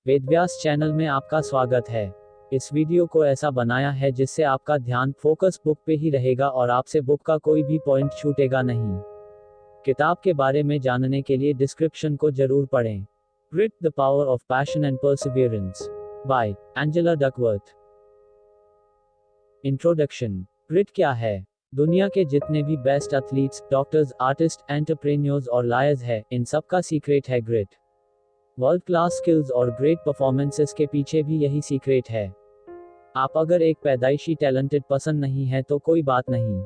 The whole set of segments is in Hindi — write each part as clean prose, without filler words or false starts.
वेदव्यास चैनल में आपका स्वागत है। इस वीडियो को ऐसा बनाया है जिससे आपका ध्यान फोकस बुक पे ही रहेगा और आपसे बुक का कोई भी पॉइंट छूटेगा नहीं। किताब के बारे में जानने के लिए डिस्क्रिप्शन को जरूर पढ़ें। Grit the power of passion and perseverance by Angela Duckworth. Introduction. Grit क्या है? दुनिया के जितने भी best athletes, doctors, artist, entrepreneurs और लायर्स हैं, इन सब का सीक्रेट है ग्रिट। वर्ल्ड क्लास स्किल्स और ग्रेट परफॉर्मेंसेस के पीछे भी यही सीक्रेट है। आप अगर एक पैदाइशी टैलेंटेड पर्सन नहीं है तो कोई बात नहीं।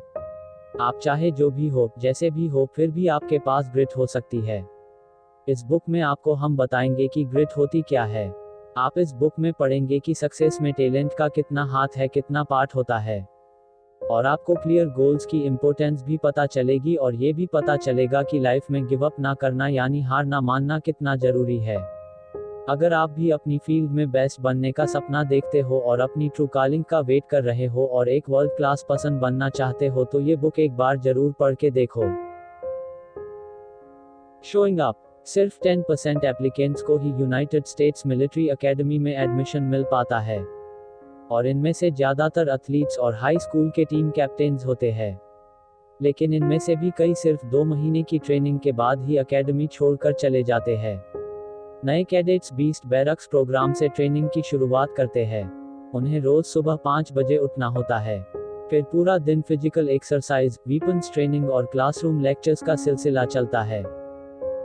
आप चाहे जो भी हो, जैसे भी हो, फिर भी आपके पास ग्रिट हो सकती है। इस बुक में आपको हम बताएंगे कि ग्रिट होती क्या है। आप इस बुक में पढ़ेंगे कि सक्सेस में टैलेंट का कितना हाथ है, कितना पार्ट होता है, और आपको क्लियर गोल्स की इंपॉर्टेंस भी पता चलेगी और ये भी पता चलेगा कि लाइफ में गिव अप ना करना यानी हार ना मानना कितना जरूरी है। अगर आप भी अपनी फील्ड में बेस्ट बनने का सपना देखते हो और अपनी ट्रू कॉलिंग का वेट कर रहे हो और एक वर्ल्ड क्लास पर्सन बनना चाहते हो तो ये बुक एक बार जरूर पढ़ के देखो। Showing up. सिर्फ 10% एप्लीकेंट्स को ही यूनाइटेड स्टेट्स मिलिट्री एकेडमी में एडमिशन मिल पाता है, और इनमें से ज्यादातर एथलीट्स और हाई स्कूल के टीम कैप्टेन्स होते हैं। लेकिन इनमें से भी कई सिर्फ 2 महीने की ट्रेनिंग के बाद ही एकेडमी छोड़कर चले जाते हैं। नए कैडेट्स बीस्ट बैरक्स प्रोग्राम से ट्रेनिंग की शुरुआत करते हैं। उन्हें रोज सुबह 5 बजे उठना होता है। फिर पूरा दिन फिजिकल एक्सरसाइज, वीपन्स ट्रेनिंग और क्लासरूम लेक्चर्स का सिलसिला चलता है।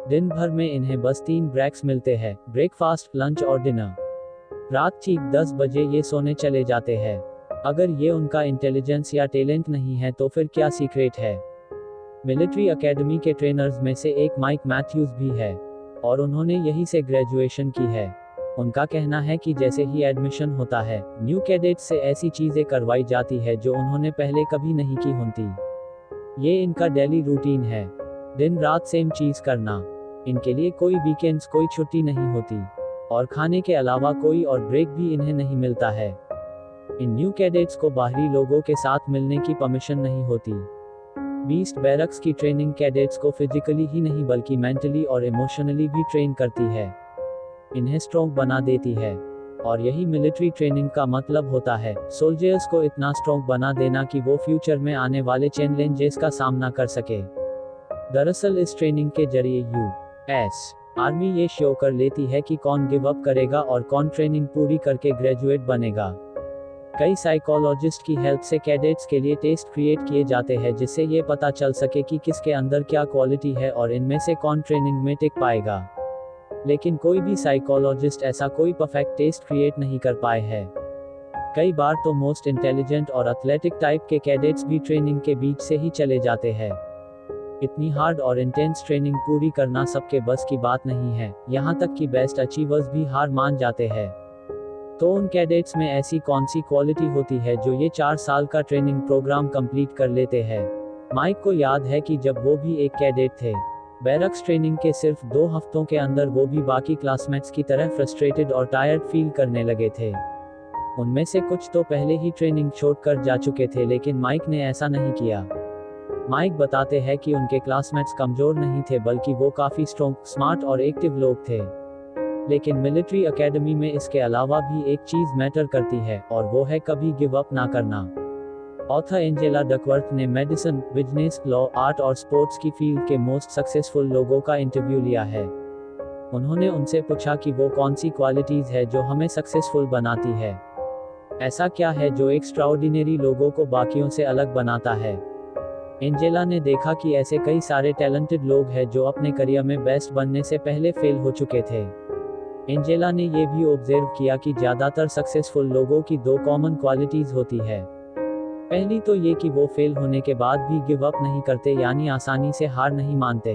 दिन भर में इन्हें बस 3 ब्रेक्स मिलते हैं, ब्रेकफास्ट, लंच और डिनर। रात ठीक 10 बजे ये सोने चले जाते हैं। अगर ये उनका इंटेलिजेंस या टैलेंट नहीं है तो फिर क्या सीक्रेट है? मिलिट्री एकेडमी के ट्रेनर्स में से एक माइक मैथ्यूज भी है, और उन्होंने यहीं से ग्रेजुएशन की है। उनका कहना है कि जैसे ही एडमिशन होता है, न्यू कैडेट्स से ऐसी चीजें करवाई जाती है जो उन्होंने पहले कभी नहीं की होती। ये इनका डेली रूटीन है, दिन रात सेम चीज करना। इनके लिए कोई वीकेंड्स, कोई छुट्टी नहीं होती, और खाने के अलावा कोई और ब्रेक भी इन्हें नहीं मिलता है। इन न्यू कैडेट्स को बाहरी लोगों के साथ मिलने की परमिशन नहीं होती। बीस्ट बैरक्स की ट्रेनिंग कैडेट्स को फिजिकली ही नहीं बल्कि मेंटली और इमोशनली भी ट्रेन करती है। इन्हें स्ट्रॉन्ग बना देती है, और यही मिलिट्री ट्रेनिंग का मतलब होता है, सोल्जर्स को इतना स्ट्रॉन्ग बना देना कि वो फ्यूचर में आने वाले चैलेंजेस का सामना कर सके। दरअसल इस ट्रेनिंग के जरिए यूएस आर्मी ये शो कर लेती है कि कौन गिव अप करेगा और कौन ट्रेनिंग पूरी करके ग्रेजुएट बनेगा। कई साइकोलॉजिस्ट की हेल्प से कैडेट्स के लिए टेस्ट क्रिएट किए जाते हैं जिससे ये पता चल सके कि किसके अंदर क्या क्वालिटी है और इनमें से कौन ट्रेनिंग में टिक पाएगा। लेकिन कोई भी साइकोलॉजिस्ट ऐसा कोई परफेक्ट टेस्ट क्रिएट नहीं कर पाए हैं। कई बार तो मोस्ट इंटेलिजेंट और एथलेटिक टाइप के कैडेट्स भी ट्रेनिंग के बीच से ही चले जाते हैं। इतनी हार्ड और इंटेंस ट्रेनिंग पूरी करना सबके बस की बात नहीं है, यहाँ तक कि बेस्ट अचीवर्स भी हार मान जाते हैं। तो उन कैडेट्स में ऐसी कौन सी क्वालिटी होती है जो ये 4 साल का ट्रेनिंग प्रोग्राम कंप्लीट कर लेते हैं? माइक को याद है कि जब वो भी एक कैडेट थे, बैरक्स ट्रेनिंग के सिर्फ 2 हफ्तों के अंदर वो भी बाकी क्लासमेट्स की तरह फ्रस्ट्रेटेड और टायर्ड फील करने लगे थे। उनमें से कुछ तो पहले ही ट्रेनिंग छोड़कर जा चुके थे, लेकिन माइक ने ऐसा नहीं किया। माइक बताते हैं कि उनके क्लासमेट्स कमजोर नहीं थे, बल्कि वो काफी स्ट्रॉन्ग, स्मार्ट और एक्टिव लोग थे। लेकिन मिलिट्री एकेडमी में इसके अलावा भी एक चीज मैटर करती है, और वो है कभी गिव अप ना करना। ऑथर एंजेला डकवर्थ ने मेडिसिन, बिजनेस, लॉ, आर्ट और स्पोर्ट्स की फील्ड के मोस्ट सक्सेसफुल लोगों का इंटरव्यू लिया है। उन्होंने उनसे पूछा कि वो कौन सी क्वालिटीज है जो हमें सक्सेसफुल बनाती है। ऐसा क्या है जो एक्स्ट्राऑर्डिनरी लोगों को बाकियों से अलग बनाता है? एंजेला ने देखा कि ऐसे कई सारे टैलेंटेड लोग हैं जो अपने करियर में बेस्ट बनने से पहले फेल हो चुके थे। एंजेला ने ये भी ऑब्जर्व किया कि ज्यादातर सक्सेसफुल लोगों की 2 कॉमन क्वालिटीज होती है। पहली तो ये कि वो फेल होने के बाद भी गिव अप नहीं करते, यानी आसानी से हार नहीं मानते।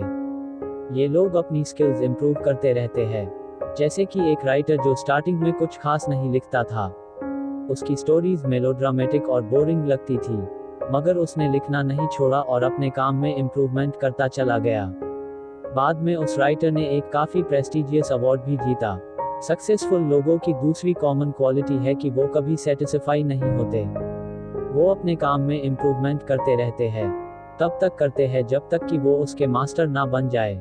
ये लोग अपनी स्किल्स इंप्रूव करते रहते हैं। जैसे कि एक राइटर जो स्टार्टिंग में कुछ खास नहीं लिखता था, उसकी स्टोरीज मेलोड्रामेटिक और बोरिंग लगती थी, मगर उसने लिखना नहीं छोड़ा और अपने काम में इम्प्रूवमेंट करता चला गया। बाद में उस राइटर ने एक काफी प्रेस्टिजियस अवार्ड भी जीता। सक्सेसफुल लोगों की दूसरी कॉमन क्वालिटी है कि वो कभी सेटिस्फाई नहीं होते। वो अपने काम में इम्प्रूवमेंट करते रहते हैं, तब तक करते हैं जब तक कि वो उसके मास्टर ना बन जाए।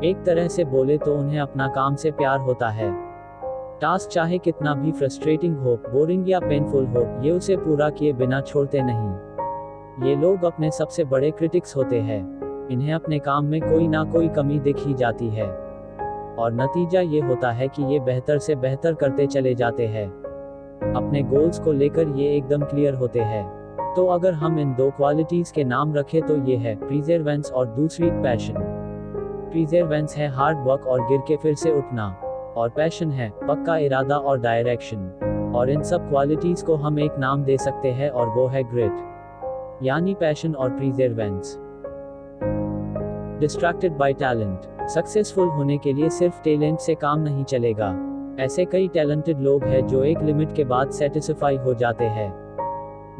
एक तरह से बोले तो उन्हें अपना काम से प्यार होता है। टास्क चाहे कितना भी फ्रस्ट्रेटिंग हो, बोरिंग या पेनफुल हो, ये उसे पूरा किए बिना छोड़ते नहीं। ये लोग अपने सबसे बड़े क्रिटिक्स होते हैं। इन्हें अपने काम में कोई ना कोई कमी दिख ही जाती है और नतीजा ये होता है कि ये बेहतर से बेहतर करते चले जाते हैं। अपने गोल्स को लेकर ये एकदम क्लियर होते हैं। तो अगर हम इन दो क्वालिटीज के नाम रखें तो ये है प्रीजर्वेंस और दूसरी पैशन। प्रीजर्वेंस है हार्ड वर्क और गिर के फिर से उठना, और पैशन है पक्का इरादा और डायरेक्शन। और इन सब क्वालिटीज को हम एक नाम दे सकते हैं और वो है ग्रिट, यानी पैशन और perseverance. Distracted by talent. Successful होने के लिए सिर्फ टैलेंट से काम नहीं चलेगा। ऐसे कई टैलेंटेड लोग हैं जो एक लिमिट के बाद सेटिस्फाई हो जाते हैं।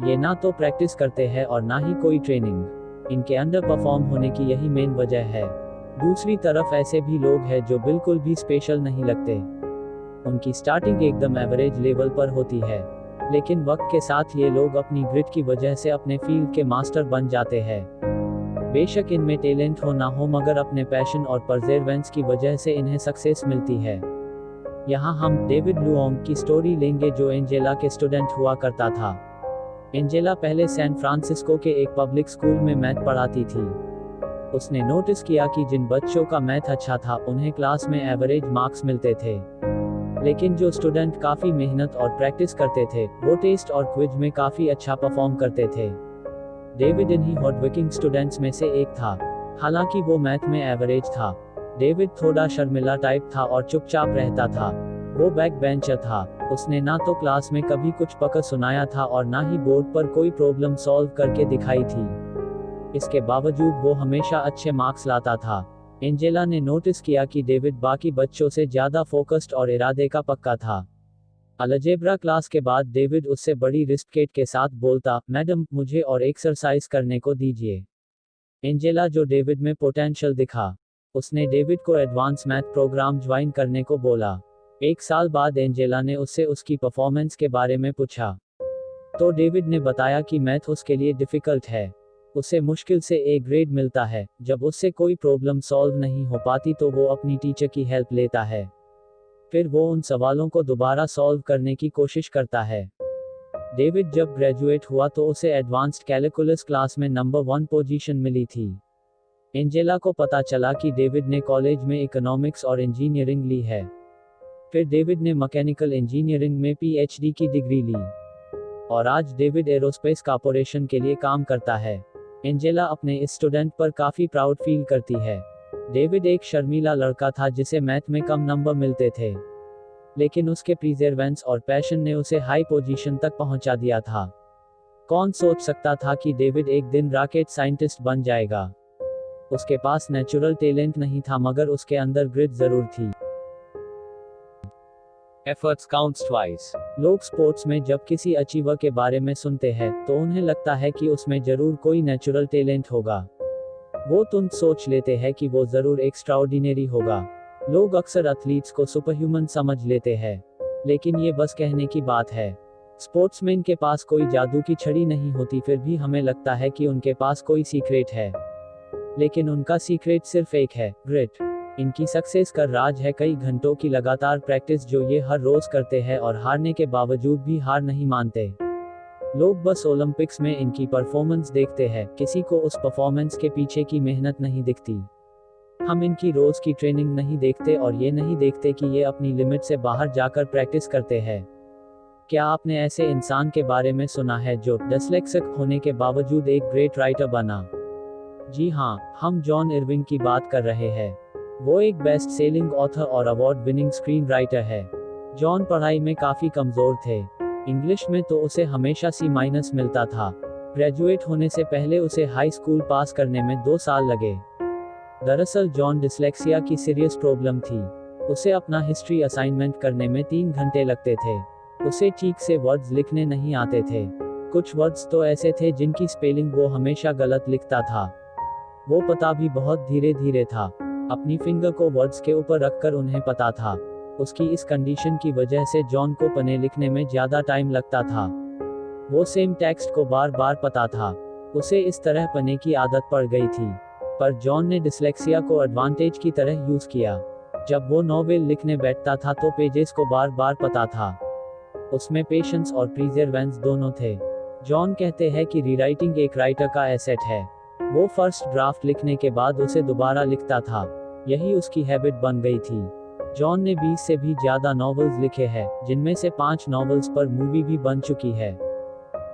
ये ना तो प्रैक्टिस करते हैं और ना ही कोई ट्रेनिंग। इनके अंडर परफॉर्म होने की यही मेन वजह है। दूसरी तरफ ऐसे भी लोग हैं जो बिल्कुल भी स्पेशल नहीं लगते। उनकी स्टार्टिंग एकदम एवरेज लेवल पर होती है, लेकिन वक्त के साथ ये लोग अपनी ग्रिट की वजह से अपने फील्ड के मास्टर बन जाते हैं। बेशक इनमें टैलेंट हो ना हो, मगर अपने पैशन और परसेवरेंस की वजह से इन्हें सक्सेस मिलती है। यहाँ हम डेविड लुओंग की स्टोरी लेंगे जो एंजेला के स्टूडेंट हुआ करता था। एंजेला पहले सैन फ्रांसिस्को के एक पब्लिक स्कूल में मैथ पढ़ाती थी। उसने नोटिस किया कि जिन बच्चों का मैथ अच्छा था उन्हें क्लास में एवरेज मार्क्स मिलते थे, लेकिन जो स्टूडेंट काफ़ी मेहनत और प्रैक्टिस करते थे वो टेस्ट और क्विज में काफ़ी अच्छा परफॉर्म करते थे। डेविड इन्हीं हार्डवर्किंग स्टूडेंट्स में से एक था। हालांकि वो मैथ में एवरेज था। डेविड थोड़ा शर्मिला टाइप था और चुपचाप रहता था। वो बैक बेंचर था। उसने ना तो क्लास में कभी कुछ पकड़ सुनाया था और ना ही बोर्ड पर कोई प्रॉब्लम सॉल्व करके दिखाई थी। इसके बावजूद वो हमेशा अच्छे मार्क्स लाता था। एंजेला ने नोटिस किया कि डेविड बाकी बच्चों से ज़्यादा फोकस्ड और इरादे का पक्का था। अलजेब्रा क्लास के बाद डेविड उससे बड़ी रिस्क के साथ बोलता, मैडम मुझे और एक्सरसाइज करने को दीजिए। एंजेला जो डेविड में पोटेंशियल दिखा, उसने डेविड को एडवांस मैथ प्रोग्राम ज्वाइन करने को बोला। एक साल बाद एंजेला ने उससे उसकी परफॉर्मेंस के बारे में पूछा, तो डेविड ने बताया कि मैथ उसके लिए डिफिकल्ट है। उसे मुश्किल से ए ग्रेड मिलता है। जब उससे कोई प्रॉब्लम सॉल्व नहीं हो पाती तो वो अपनी टीचर की हेल्प लेता है। फिर वो उन सवालों को दोबारा सॉल्व करने की कोशिश करता है। डेविड जब ग्रेजुएट हुआ तो उसे एडवांस्ड कैलकुलस क्लास में नंबर 1 पोजीशन मिली थी। एंजेला को पता चला कि डेविड ने कॉलेज में इकोनॉमिक्स और इंजीनियरिंग ली है। फिर डेविड ने मैकेनिकल इंजीनियरिंग में पीएचडी की डिग्री ली और आज डेविड एरोस्पेस कॉर्पोरेशन के लिए काम करता है। एंजेला अपने इस स्टूडेंट पर काफी प्राउड फील करती है। डेविड एक शर्मीला लड़का था जिसे मैथ में कम नंबर मिलते थे, लेकिन उसके प्रीजर्वेंस और पैशन ने उसे हाई पोजीशन तक पहुंचा दिया था। कौन सोच सकता था कि डेविड एक दिन रॉकेट साइंटिस्ट बन जाएगा। उसके पास नेचुरल टैलेंट नहीं था, मगर उसके अंदर ग्रिट जरूर थी। Efforts counts twice. लोग स्पोर्ट्स में जब किसी अचीवर के बारे में सुनते हैं तो उन्हें लगता है कि उसमें जरूर कोई नेचुरल टैलेंट होगा। वो तुरंत सोच लेते हैं कि वो जरूर एक्स्ट्राऑर्डिनरी होगा। लोग अक्सर एथलीट्स को सुपरह्यूमन समझ लेते हैं, लेकिन ये बस कहने की बात है। स्पोर्ट्समैन के पास कोई जादू की छड़ी नहीं होती, फिर भी हमें लगता है कि उनके पास कोई सीक्रेट है, लेकिन उनका सीक्रेट सिर्फ एक है, ग्रिट। इनकी सक्सेस का राज है कई घंटों की लगातार प्रैक्टिस जो ये हर रोज करते हैं और हारने के बावजूद भी हार नहीं मानते। लोग बस ओलंपिक्स में इनकी परफॉर्मेंस देखते हैं, किसी को उस परफॉर्मेंस के पीछे की मेहनत नहीं दिखती। हम इनकी रोज की ट्रेनिंग नहीं देखते और ये नहीं देखते कि ये अपनी लिमिट से बाहर जाकर प्रैक्टिस करते हैं। क्या आपने ऐसे इंसान के बारे में सुना है जो डिस्लेक्सिक होने के बावजूद एक ग्रेट राइटर बना? जी हाँ, हम जॉन इरविंग की बात कर रहे हैं। वो एक बेस्ट सेलिंग ऑथर और अवार्ड विनिंग स्क्रीन राइटर है। जॉन पढ़ाई में काफी कमजोर थे। इंग्लिश में तो उसे हमेशा C- मिलता था। ग्रेजुएट होने से पहले उसे हाई स्कूल पास करने में 2 साल लगे। दरअसल जॉन डिस्लेक्सिया की सीरियस प्रॉब्लम थी। उसे अपना हिस्ट्री असाइनमेंट करने में 3 घंटे लगते थे। उसे ठीक से वर्ड्स लिखने नहीं आते थे। कुछ वर्ड्स तो ऐसे थे जिनकी स्पेलिंग वो हमेशा गलत लिखता था। वो पता भी बहुत धीरे धीरे था। अपनी फिंगर को वर्ड्स के ऊपर रखकर उन्हें पता था। उसकी इस कंडीशन की वजह से जॉन को पने लिखने में ज्यादा टाइम लगता था। वो सेम टेक्स्ट को बार बार पता था। उसे इस तरह पने की आदत पड़ गई थी। पर जॉन ने डिस्लेक्सिया को एडवांटेज की तरह यूज किया। जब वो नॉवेल लिखने बैठता था तो पेजेस को बार बार पता था। उसमें पेशेंस और प्रीजर्वेंस दोनों थे। जॉन कहते हैं कि रीराइटिंग एक राइटर का एसेट है। वो फर्स्ट ड्राफ्ट लिखने के बाद उसे दोबारा लिखता था। यही उसकी हैबिट बन गई थी। जॉन ने 20 से भी ज्यादा नॉवेल्स लिखे हैं, जिनमें से 5 नॉवेल्स पर मूवी भी बन चुकी है।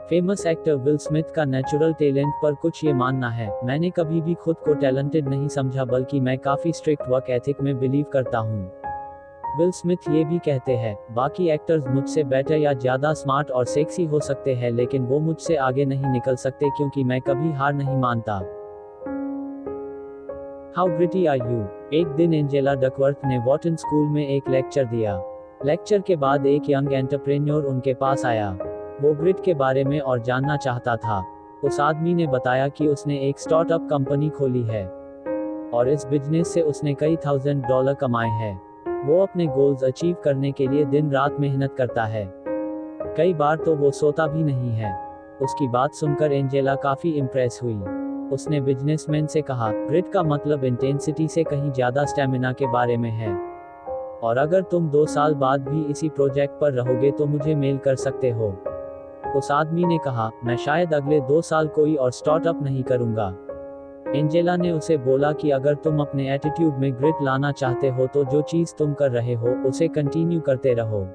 फेमस एक्टर विल स्मिथ का नेचुरल टैलेंट पर कुछ ये मानना है, मैंने कभी भी खुद को टैलेंटेड नहीं समझा, बल्कि मैं काफी स्ट्रिक्ट वर्क एथिक में बिलीव करता हूँ। विल स्मिथ ये भी कहते हैं, बाकी एक्टर्स मुझसे बेटर या ज्यादा स्मार्ट और सेक्सी हो सकते हैं, लेकिन वो मुझसे आगे नहीं निकल सकते क्योंकि मैं कभी हार नहीं मानता। How gritty are you? एक दिन एंजेला डकवर्थ ने वॉटन स्कूल में एक लेक्चर दिया। लेक्चर के बाद एक यंग एंटरप्रेन्योर उनके पास आया। वो ग्रिट के बारे में और जानना चाहता था। उस आदमी ने बताया कि उसने एक स्टार्टअप कंपनी खोली है और इस बिजनेस से उसने कई $1000 कमाए हैं। वो अपने गोल्स अचीव करने के लिए दिन रात मेहनत करता है। कई बार तो वो सोता भी नहीं है। उसकी बात सुनकर एंजेला काफी इम्प्रेस हुई। उसने बिजनेसमैन से कहा, ग्रिट का मतलब इंटेंसिटी से कहीं ज्यादा स्टेमिना के बारे में है, और अगर तुम 2 साल बाद भी इसी प्रोजेक्ट पर रहोगे तो मुझे मेल कर सकते हो। उस आदमी ने कहा, मैं शायद अगले 2 साल कोई और स्टार्टअप नहीं करूंगा। एंजेला ने उसे बोला कि अगर तुम अपने एटीट्यूड में ग्रिट लाना चाहते हो तो जो चीज तुम कर रहे हो उसे कंटिन्यू करते रहो।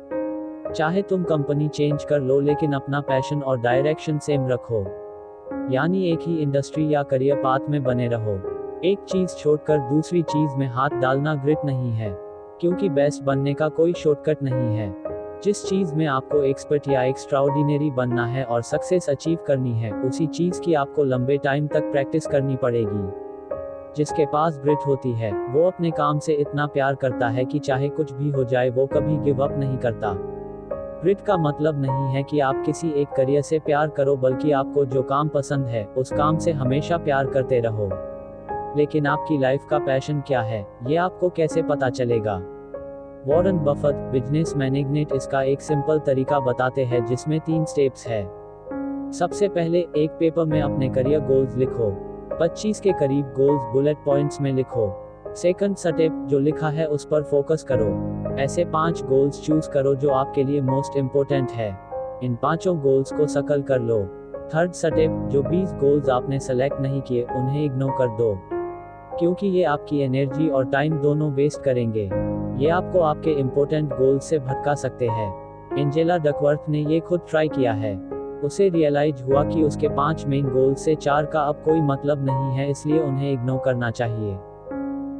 चाहे तुम कंपनी चेंज कर लो, लेकिन अपना पैशन और डायरेक्शन सेम रखो। यानी एक ही इंडस्ट्री या करियर पाथ में बने रहो। एक चीज छोड़कर दूसरी चीज में हाथ डालना ग्रिट नहीं है, क्योंकि बेस्ट बनने का कोई शॉर्टकट नहीं है। जिस चीज में आपको एक्सपर्ट या एक्स्ट्राऑर्डिनरी बनना है और सक्सेस अचीव करनी है, उसी चीज की आपको लंबे टाइम तक प्रैक्टिस करनी पड़ेगी। जिसके पास ग्रिट होती है, वो अपने काम से इतना प्यार करता है कि चाहे कुछ भी हो जाए वो कभी गिव अप नहीं करता। ग्रिट का मतलब नहीं है कि आप किसी एक करियर से प्यार करो, बल्कि आपको जो काम पसंद है उस काम से हमेशा प्यार करते रहो। लेकिन आपकी लाइफ का पैशन क्या है, ये आपको कैसे पता चलेगा? वॉरेन बफेट, बिजनेस मैग्नेट, इसका एक सिंपल तरीका बताते हैं जिसमें 3 स्टेप्स है। सबसे पहले एक पेपर में अपने करियर गोल्स लिखो। 25 के करीब गोल्स बुलेट पॉइंट्स में लिखो। सेकंड स्टेप, जो लिखा है उस पर फोकस करो। ऐसे 5 गोल्स चूज करो जो आपके लिए मोस्ट इम्पोर्टेंट है। इन 5 गोल्स को सर्कल कर लो। थर्ड स्टेप, जो 20 गोल्स आपने सेलेक्ट नहीं किए उन्हें इग्नोर कर दो, क्योंकि ये आपकी एनर्जी और टाइम दोनों वेस्ट करेंगे। ये आपको आपके इम्पोर्टेंट गोल्स से भटका सकते हैं। एंजेला डकवर्थ ने ये खुद ट्राई किया है। उसे रियलाइज हुआ कि उसके 5 मेन गोल्स से 4 का अब कोई मतलब नहीं है, इसलिए उन्हें इग्नोर करना चाहिए।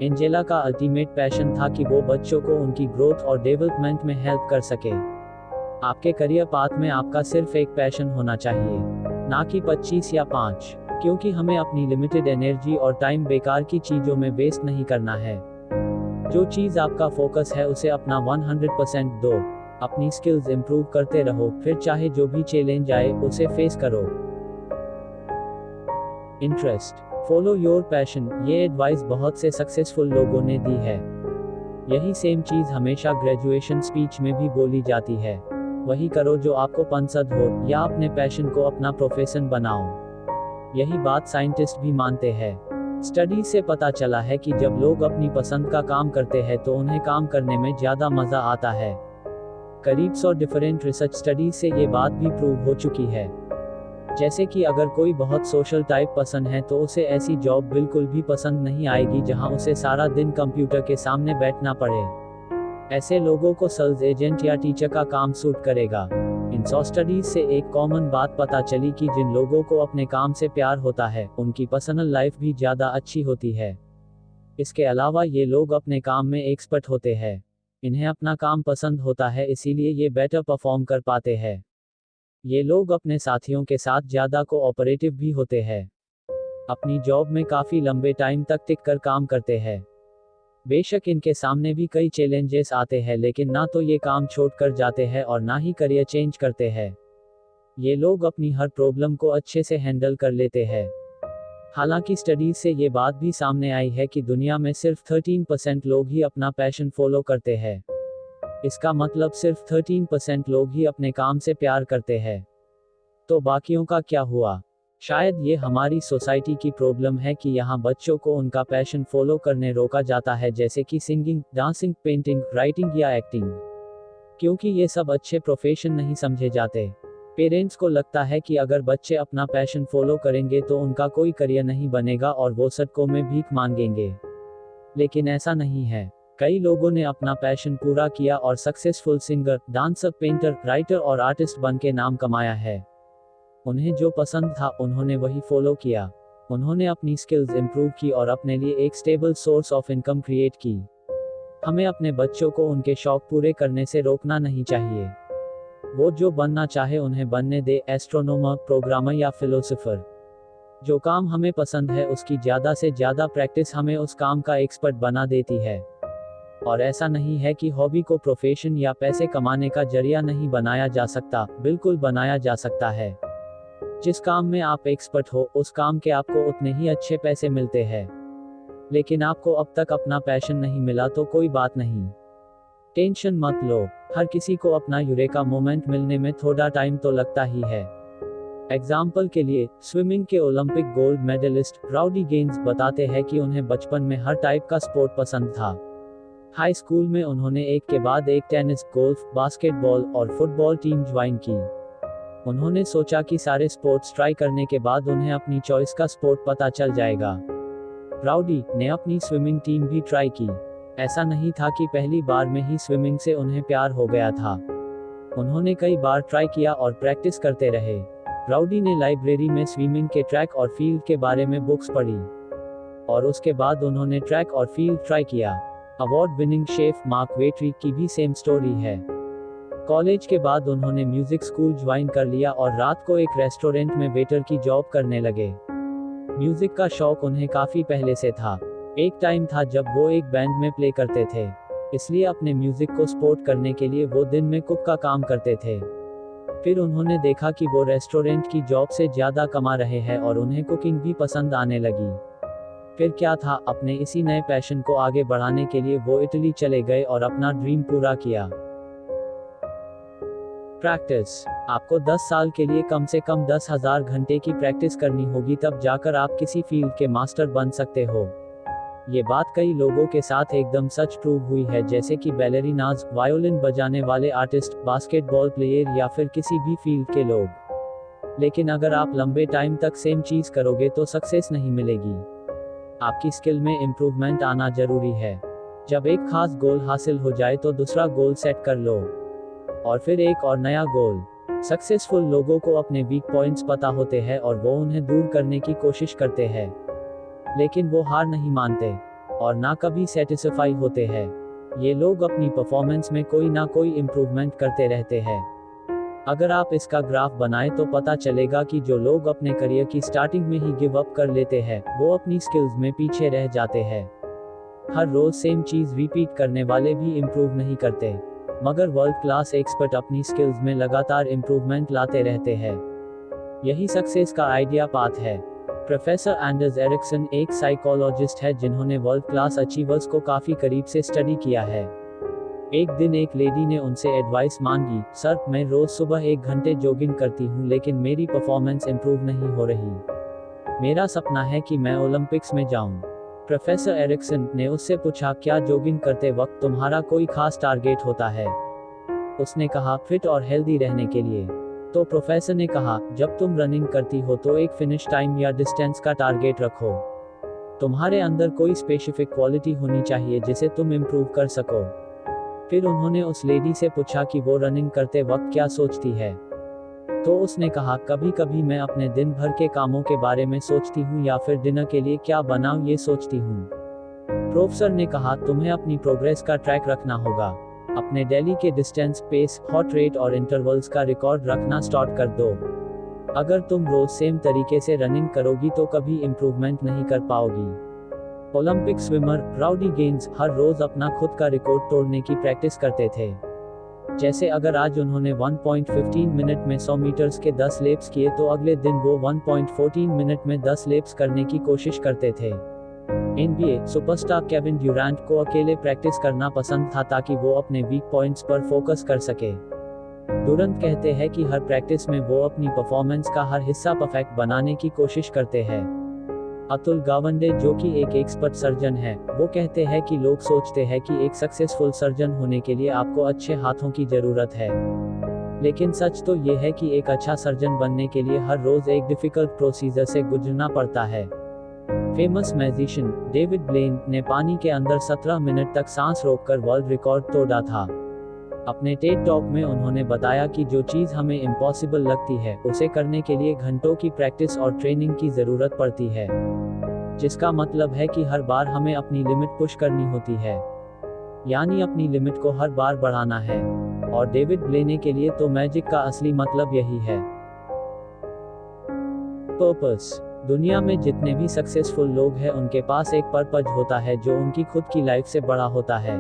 एंजेला का अल्टीमेट पैशन था कि वो बच्चों को उनकी ग्रोथ और डेवलपमेंट में हेल्प कर सके। आपके करियर पाथ में आपका सिर्फ एक पैशन होना चाहिए, ना कि 25 या 5, क्योंकि हमें अपनी लिमिटेड एनर्जी और टाइम बेकार की चीजों में वेस्ट नहीं करना है। जो चीज आपका फोकस है उसे अपना 100% दो। अपनी स्किल्स इंप्रूव करते रहो, फिर चाहे जो भी चैलेंज आए उसे फेस करो। इंटरेस्ट, फॉलो योर पैशन, ये एडवाइस बहुत से सक्सेसफुल लोगों ने दी है। यही सेम चीज हमेशा ग्रेजुएशन स्पीच में भी बोली जाती है। वही करो जो आपको पसंद हो, या अपने पैशन को अपना प्रोफेशन बनाओ। यही बात साइंटिस्ट भी मानते हैं। स्टडी से पता चला है कि जब लोग अपनी पसंद का काम करते हैं तो उन्हें काम करने में ज्यादा मजा आता है। करीब 100 डिफरेंट रिसर्च स्टडीज से ये बात भी प्रूव हो चुकी है। जैसे कि अगर कोई बहुत सोशल टाइप पसंद है तो उसे ऐसी जॉब बिल्कुल भी पसंद नहीं आएगी जहां उसे सारा दिन कंप्यूटर के सामने बैठना पड़े। ऐसे लोगों को सेल्स एजेंट या टीचर का काम सूट करेगा। इन 100 स्टडीज से एक कॉमन बात पता चली कि जिन लोगों को अपने काम से प्यार होता है उनकी पर्सनल लाइफ भी ज्यादा अच्छी होती है। इसके अलावा ये लोग अपने काम में एक्सपर्ट होते हैं। इन्हें अपना काम पसंद होता है, इसीलिए ये बेटर परफॉर्म कर पाते हैं। ये लोग अपने साथियों के साथ ज्यादा कोऑपरेटिव भी होते हैं। अपनी जॉब में काफी लंबे टाइम तक टिक कर काम करते हैं। बेशक इनके सामने भी कई चैलेंजेस आते हैं, लेकिन ना तो ये काम छोड़कर जाते हैं और ना ही करियर चेंज करते हैं। ये लोग अपनी हर प्रॉब्लम को अच्छे से हैंडल कर लेते हैं। हालांकि स्टडीज से ये बात भी सामने आई है कि दुनिया में सिर्फ 13% लोग ही अपना पैशन फॉलो करते हैं। इसका मतलब सिर्फ 13% लोग ही अपने काम से प्यार करते हैं। तो बाकियों का क्या हुआ? शायद ये हमारी सोसाइटी की प्रॉब्लम है कि यहाँ बच्चों को उनका पैशन फॉलो करने रोका जाता है, जैसे कि सिंगिंग, डांसिंग, पेंटिंग, राइटिंग या एक्टिंग, क्योंकि ये सब अच्छे प्रोफेशन नहीं समझे जाते। पेरेंट्स को लगता है कि अगर बच्चे अपना पैशन फॉलो करेंगे तो उनका कोई करियर नहीं बनेगा और वो सड़कों में भीख मांगेंगे। लेकिन ऐसा नहीं है। कई लोगों ने अपना पैशन पूरा किया और successful singer, dancer, painter, writer और आर्टिस्ट बन के नाम कमाया है। उन्हें जो पसंद था उन्होंने वही फॉलो किया। उन्होंने अपनी स्किल्स इंप्रूव की और अपने लिए एक stable source of income create की। हमें अपने बच्चों को उनके शौक पूरे करने से रोकना नहीं चाहिए। वो जो बनना चाहे उन्हें बनने दे, एस्ट्रोनॉमर, प्रोग्रामर या फिलोसोफर। जो काम हमें पसंद है उसकी ज़्यादा से ज़्यादा प्रैक्टिस हमें उस काम का एक्सपर्ट बना देती है। और ऐसा नहीं है कि हॉबी को प्रोफेशन या पैसे कमाने का जरिया नहीं बनाया जा सकता, बिल्कुल बनाया जा सकता है। जिस काम में आप एक्सपर्ट हो उस काम के आपको उतने ही अच्छे पैसे मिलते हैं। लेकिन आपको अब तक अपना पैशन नहीं मिला तो कोई बात नहीं, टेंशन मत लो। हर किसी को अपना यूरेका मोमेंट मिलने में थोड़ा टाइम तो लगता ही है। एग्जाम्पल के लिए, स्विमिंग के Olympic gold medalist Rowdy Gaines बताते हैं कि उन्हें बचपन में हर टाइप का स्पोर्ट पसंद था। हाई स्कूल में उन्होंने एक के बाद एक टेनिस, गोल्फ, बास्केटबॉल और फुटबॉल टीम ज्वाइन की। उन्होंने सोचा कि सारे स्पोर्ट्स ट्राई करने के बाद उन्हें अपनी चॉइस का स्पोर्ट पता चल जाएगा। राउडी ने अपनी स्विमिंग टीम भी ट्राई की। ऐसा नहीं था कि पहली बार में ही स्विमिंग से उन्हें प्यार हो गया था। उन्होंने कई बार ट्राई किया और प्रैक्टिस करते रहे। राउडी ने लाइब्रेरी में स्विमिंग के ट्रैक और फील्ड के बारे में बुक्स पढ़ी और उसके बाद उन्होंने ट्रैक और फील्ड ट्राई किया। Award winning chef mark Vetri की भी सेम स्टोरी है। कॉलेज के बाद उन्होंने म्यूजिक स्कूल ज्वाइन कर लिया और रात को एक रेस्टोरेंट में वेटर की जॉब करने लगे। म्यूजिक का शौक उन्हें काफी पहले से था। एक टाइम था जब वो एक बैंड में प्ले करते थे, इसलिए अपने म्यूजिक को सपोर्ट करने के लिए वो दिन में कुक का काम करते थे। फिर उन्होंने देखा कि वो रेस्टोरेंट की जॉब से ज्यादा कमा रहे हैं और उन्हें कुकिंग भी पसंद आने लगी। फिर क्या था, अपने इसी नए पैशन को आगे बढ़ाने के लिए वो इटली चले गए और अपना ड्रीम पूरा किया। प्रैक्टिस। आपको 10 साल के लिए कम से कम 10,000 घंटे की प्रैक्टिस करनी होगी, तब जाकर आप किसी फील्ड के मास्टर बन सकते हो। ये बात कई लोगों के साथ एकदम सच प्रूव हुई है, जैसे कि बैलेरिनाज, वायोलिन बजाने वाले आर्टिस्ट, बास्केटबॉल प्लेयर या फिर किसी भी फील्ड के लोग। लेकिन अगर आप लंबे टाइम तक सेम चीज करोगे तो सक्सेस नहीं मिलेगी। आपकी स्किल में इम्प्रूवमेंट आना जरूरी है। जब एक खास गोल हासिल हो जाए तो दूसरा गोल सेट कर लो और फिर एक और नया गोल। सक्सेसफुल लोगों को अपने वीक पॉइंट्स पता होते हैं और वो उन्हें दूर करने की कोशिश करते हैं, लेकिन वो हार नहीं मानते और ना कभी सेटिस्फाई होते हैं। ये लोग अपनी परफॉर्मेंस में कोई ना कोई इम्प्रूवमेंट करते रहते हैं। अगर आप इसका ग्राफ बनाएं तो पता चलेगा कि जो लोग अपने करियर की स्टार्टिंग में ही गिव अप कर लेते हैं वो अपनी स्किल्स में पीछे रह जाते हैं। हर रोज सेम चीज रिपीट करने वाले भी इम्प्रूव नहीं करते, मगर वर्ल्ड क्लास एक्सपर्ट अपनी स्किल्स में लगातार इम्प्रूवमेंट लाते रहते हैं। यही सक्सेस का आइडिया पाथ है। प्रोफेसर एंडर्स एरिक्सन एक साइकोलॉजिस्ट है जिन्होंने वर्ल्ड क्लास अचीवर्स को काफी करीब से स्टडी किया है। एक दिन एक लेडी ने उनसे एडवाइस मांगी, सर मैं रोज सुबह 1 घंटे जॉगिंग करती हूँ लेकिन मेरी परफॉर्मेंस इंप्रूव नहीं हो रही। मेरा सपना है कि मैं ओलंपिक्स में जाऊँ। प्रोफेसर एरिक्सन ने उससे पूछा, क्या जॉगिंग करते वक्त तुम्हारा कोई खास टारगेट होता है? उसने कहा, फिट और हेल्दी रहने के लिए। तो प्रोफेसर ने कहा, जब तुम रनिंग करती हो तो एक फिनिश टाइम या डिस्टेंस का टारगेट रखो। तुम्हारे अंदर कोई स्पेसिफिक क्वालिटी होनी चाहिए जिसे तुम इम्प्रूव कर सको। फिर उन्होंने उस लेडी से पूछा कि वो रनिंग करते वक्त क्या सोचती है। तो उसने कहा, कभी कभी मैं अपने दिन भर के कामों के बारे में सोचती हूँ या फिर डिनर के लिए क्या बनाऊँ ये सोचती हूँ। प्रोफेसर ने कहा, तुम्हें अपनी प्रोग्रेस का ट्रैक रखना होगा। अपने डेली के डिस्टेंस, पेस, हॉट रेट और इंटरवल्स का रिकॉर्ड रखना स्टार्ट कर दो। अगर तुम रोज सेम तरीके से रनिंग करोगी तो कभी इम्प्रूवमेंट नहीं कर पाओगी। ओलंपिक स्विमर राउडी गेन्स हर रोज अपना खुद का रिकॉर्ड तोड़ने की प्रैक्टिस करते थे। जैसे अगर आज उन्होंने 1.15 मिनट में 100 मीटर्स के 10 लेप्स किए तो अगले दिन वो 1.14 मिनट में 10 लेप्स करने की कोशिश करते थे। NBA सुपरस्टार केविन ड्यूरैंट को अकेले प्रैक्टिस करना पसंद था ताकि वो अपने वीक पॉइंट्स पर फोकस कर सके। डुरंट कहते हैं कि हर प्रैक्टिस में वो अपनी परफॉर्मेंस का हर हिस्सा परफेक्ट बनाने की कोशिश करते हैं। अतुल गावंडे, जो कि एक एक्सपर्ट सर्जन है, वो कहते हैं कि लोग सोचते हैं कि एक सक्सेसफुल सर्जन होने के लिए आपको अच्छे हाथों की जरूरत है, लेकिन सच तो ये है कि एक अच्छा सर्जन बनने के लिए हर रोज एक डिफिकल्ट प्रोसीजर से गुजरना पड़ता है। फेमस मैजिशियन डेविड ब्लेन ने पानी के अंदर 17 मिनट तक सांस रोककर वर्ल्ड रिकॉर्ड तोड़ा था। अपने टेड टॉक में उन्होंने बताया कि जो चीज़ हमें इम्पॉसिबल लगती है, उसे करने के लिए घंटों की प्रैक्टिस और ट्रेनिंग की ज़रूरत पड़ती है, जिसका मतलब है कि हर बार हमें अपनी लिमिट पुश करनी होती है, यानी अपनी लिमिट को हर बार बढ़ाना है। और डेविड ब्लेने के लिए तो मैजिक का असली मतलब यही है। पर्पस। दुनिया में जितने भी सक्सेसफुल लोग हैं, उनके पास एक पर्पज होता है जो उनकी खुद की लाइफ से बड़ा होता है।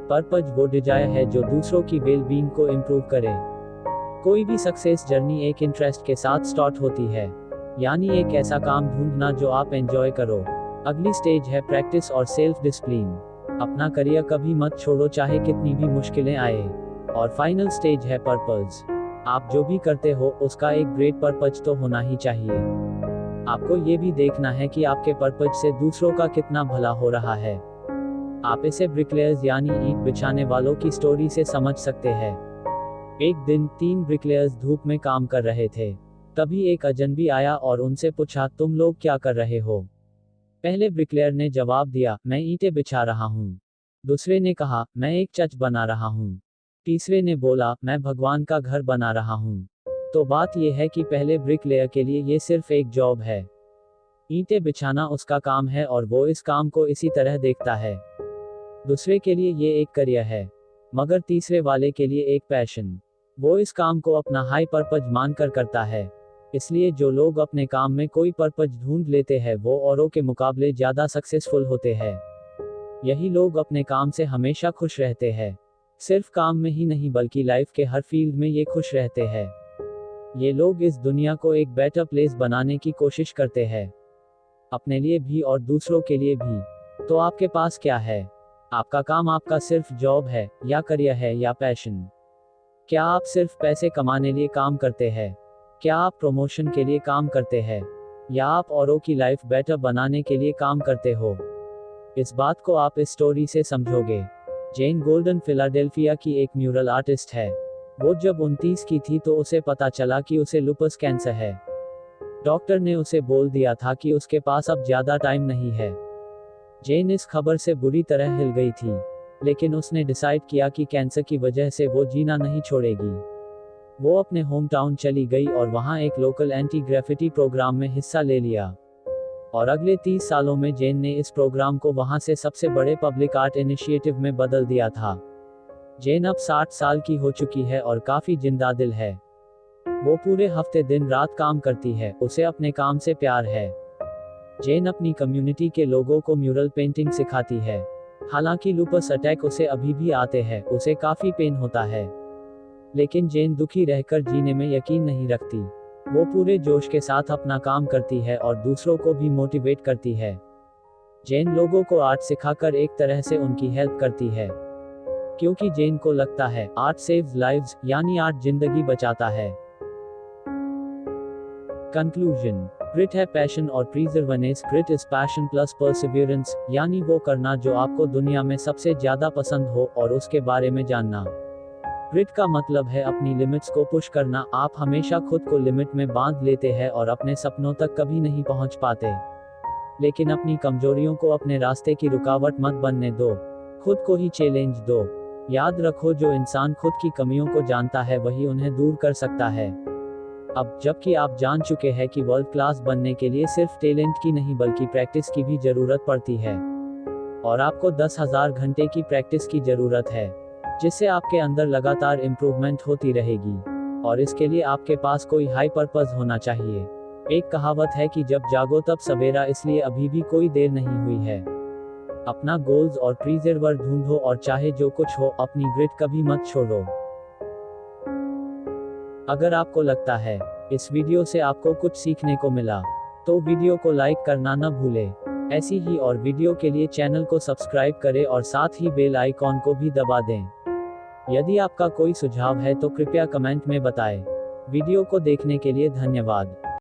पर्पज वो डिजायर है जो दूसरों की वेल बीइंग को इम्प्रूव करे। कोई भी सक्सेस जर्नी एक इंटरेस्ट के साथ स्टार्ट होती है, यानी एक ऐसा काम ढूंढना जो आप एंजॉय करो। अगली स्टेज है प्रैक्टिस और सेल्फ डिसिप्लिन। अपना करियर कभी मत छोड़ो, चाहे कितनी भी मुश्किलें आए। और फाइनल स्टेज है पर्पस। आप जो भी करते हो उसका एक ग्रेट पर्पज तो होना ही चाहिए। आपको ये भी देखना है कि आपके पर्पज से दूसरों का कितना भला हो रहा है। आप इसे ब्रिकलेयर्स यानी ईंट बिछाने वालों की स्टोरी से समझ सकते हैं। एक दिन 3 ब्रिकलेयर्स धूप में काम कर रहे थे। तभी एक अजनबी आया और उनसे पूछा, तुम लोग क्या कर रहे हो? पहले ब्रिकलेयर ने जवाब दिया, मैं ईंटें बिछा रहा हूँ। दूसरे ने कहा, मैं एक चर्च बना रहा हूँ। तीसरे ने बोला, मैं भगवान का घर बना रहा हूँ। तो बात यह है कि पहले ब्रिकलेयर के लिए ये सिर्फ एक जॉब है। ईंटें बिछाना उसका काम है और वो इस काम को इसी तरह देखता है। दूसरे के लिए ये एक करियर है, मगर तीसरे वाले के लिए एक पैशन। वो इस काम को अपना हाई पर्पज मानकर करता है। इसलिए जो लोग अपने काम में कोई पर्पज ढूंढ लेते हैं, वो औरों के मुकाबले ज्यादा सक्सेसफुल होते हैं। यही लोग अपने काम से हमेशा खुश रहते हैं। सिर्फ काम में ही नहीं, बल्कि लाइफ के हर फील्ड में ये खुश रहते हैं। ये लोग इस दुनिया को एक बेटर प्लेस बनाने की कोशिश करते हैं, अपने लिए भी और दूसरों के लिए भी। तो आपके पास क्या है? आपका काम आपका सिर्फ जॉब है, या करियर है, या पैशन? क्या आप सिर्फ पैसे कमाने लिए काम करते हैं? क्या आप प्रमोशन के लिए काम करते हैं? या आप औरों की लाइफ बेटर बनाने के लिए काम करते हो? इस बात को आप इस स्टोरी से समझोगे। जेन गोल्डन फिलाडेल्फिया की एक म्यूरल आर्टिस्ट है। वो जब 29 की थी तो उसे पता चला कि उसे लुपस कैंसर है। डॉक्टर ने उसे बोल दिया था कि उसके पास अब ज्यादा टाइम नहीं है। जेन इस खबर से बुरी तरह हिल गई थी, लेकिन उसने डिसाइड किया कि कैंसर की वजह से वो जीना नहीं छोड़ेगी। वो अपने होम टाउन चली गई और वहां एक लोकल एंटी ग्रेफिटी प्रोग्राम में हिस्सा ले लिया। और अगले 30 सालों में जेन ने इस प्रोग्राम को वहां से सबसे बड़े पब्लिक आर्ट इनिशिएटिव में बदल दिया था। जेन अब 60 साल की हो चुकी है और काफी जिंदादिल है। वो पूरे हफ्ते दिन रात काम करती है, उसे अपने काम से प्यार है। जेन अपनी कम्युनिटी के लोगों को म्यूरल पेंटिंग सिखाती है। हालांकि लुपस अटैक उसे अभी भी आते हैं, उसे काफी पेन होता है, लेकिन जेन दुखी रहकर जीने में यकीन नहीं रखती। वो पूरे जोश के साथ अपना काम करती है और दूसरों को भी मोटिवेट करती है। जेन लोगों को आर्ट सिखाकर एक तरह से उनकी हेल्प करती है, क्योंकि जेन को लगता है आर्ट सेव्स लाइव्स, यानी आर्ट जिंदगी बचाता है। कंक्लूजन। ग्रिट है पैशन और perseverance. Grit is passion plus perseverance, यानी वो करना जो आपको दुनिया में सबसे ज्यादा पसंद हो और उसके बारे में जानना। ग्रिट का मतलब है अपनी लिमिट्स को पुश करना। आप हमेशा खुद को लिमिट में बांध लेते हैं और अपने सपनों तक कभी नहीं पहुंच पाते। लेकिन अपनी कमजोरियों को अपने रास्ते की रुकावट मत बनने दो, खुद को ही चैलेंज दो। याद रखो, जो इंसान खुद की कमियों को जानता है वही उन्हें दूर कर सकता है। अब जबकि आप जान चुके हैं कि वर्ल्ड क्लास बनने के लिए सिर्फ टैलेंट की नहीं बल्कि प्रैक्टिस की भी जरूरत पड़ती है, और आपको 10,000 घंटे की प्रैक्टिस की जरूरत है, जिससे आपके अंदर लगातार इम्प्रूवमेंट होती रहेगी। और इसके लिए आपके पास कोई हाई पर्पस होना चाहिए। एक कहावत है कि जब जागो तब सवेरा, इसलिए अभी भी कोई देर नहीं हुई है। अपना गोल्स और प्रीजर्वर ढूंढो और चाहे जो कुछ हो, अपनी ग्रिट कभी मत छोड़ो। अगर आपको लगता है इस वीडियो से आपको कुछ सीखने को मिला, तो वीडियो को लाइक करना न भूलें। ऐसी ही और वीडियो के लिए चैनल को सब्सक्राइब करें और साथ ही बेल आइकॉन को भी दबा दें। यदि आपका कोई सुझाव है तो कृपया कमेंट में बताएं। वीडियो को देखने के लिए धन्यवाद।